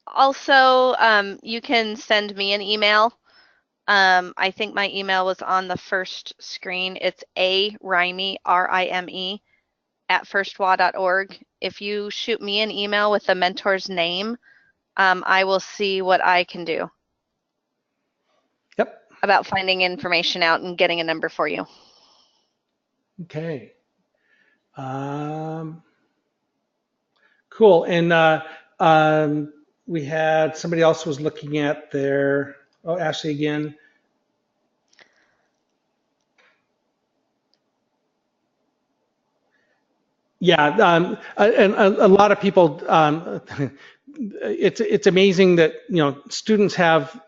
Also, you can send me an email. I think my email was on the first screen. It's Rime, R-I-M-E, at firstwa.org. If you shoot me an email with the mentor's name, I will see what I can do. Yep. About finding information out and getting a number for you. Okay. Cool. And we had somebody else was looking at their, Ashley again. Yeah, and a lot of people, it's amazing that, students have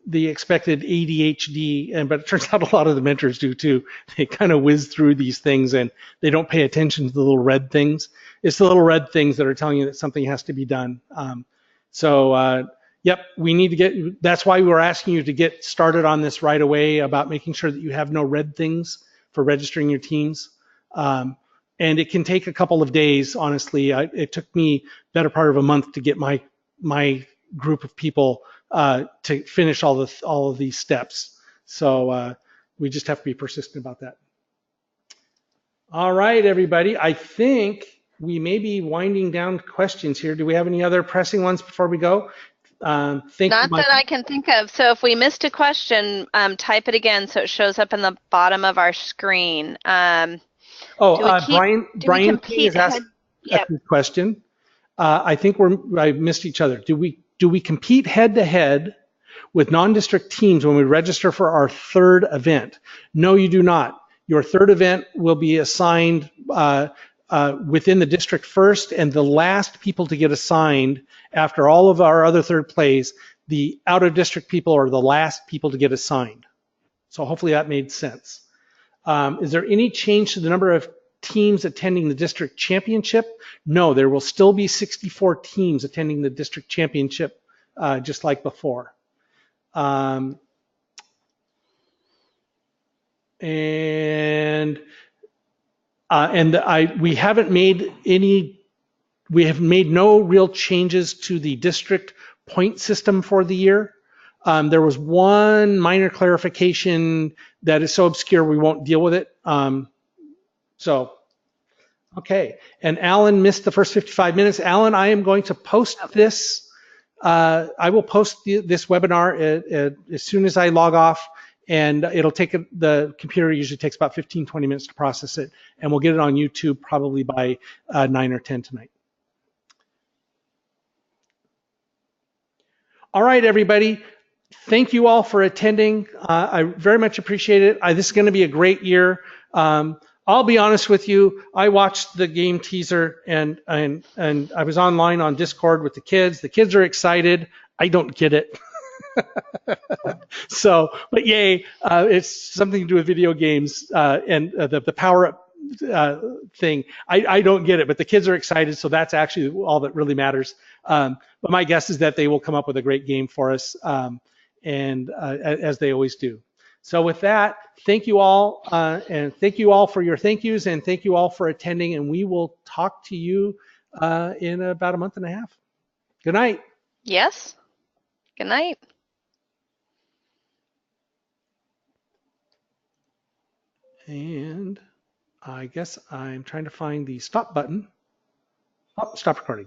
the expected ADHD, but it turns out a lot of the mentors do too. They kind of whiz through these things and they don't pay attention to the little red things. It's the little red things that are telling you that something has to be done. Yep, we need to get, that's why we're asking you to get started on this right away about making sure that you have no red things for registering your teams. And it can take a couple of days, honestly. It took me better part of a month to get my group of people to finish all of these steps. So we just have to be persistent about that. All right, everybody. I think we may be winding down questions here. Do we have any other pressing ones before we go? Not that I can think of. So if we missed a question, type it again so it shows up in the bottom of our screen. Brian King has asked a good question. I think I missed each other. Do we compete head-to-head with non-district teams when we register for our third event? No, you do not. Your third event will be assigned within the district first, and the last people to get assigned after all of our other third plays, the out-of-district people are the last people to get assigned. So hopefully that made sense. Is there any change to the number of teams attending the district championship? No, there will still be 64 teams attending the district championship, just like before. We have made no real changes to the district point system for the year. There was one minor clarification that is so obscure we won't deal with it. Okay. And Alan missed the first 55 minutes. Alan, I am going to post this. I will post this webinar as soon as I log off, and it'll take the computer usually takes about 15-20 minutes to process it, and we'll get it on YouTube probably by 9 or 10 tonight. All right, everybody. Thank you all for attending. I very much appreciate it. This is going to be a great year. I'll be honest with you. I watched the game teaser and I was online on Discord with the kids. The kids are excited. I don't get it. So, but yay! It's something to do with video games and the power up thing. I don't get it, but the kids are excited, so that's actually all that really matters. But my guess is that they will come up with a great game for us, and as they always do. So with that, thank you all, and thank you all for your thank yous, and thank you all for attending, and we will talk to you in about a month and a half. Good night. Yes. Good night. And I guess I'm trying to find the stop button. Oh, stop recording.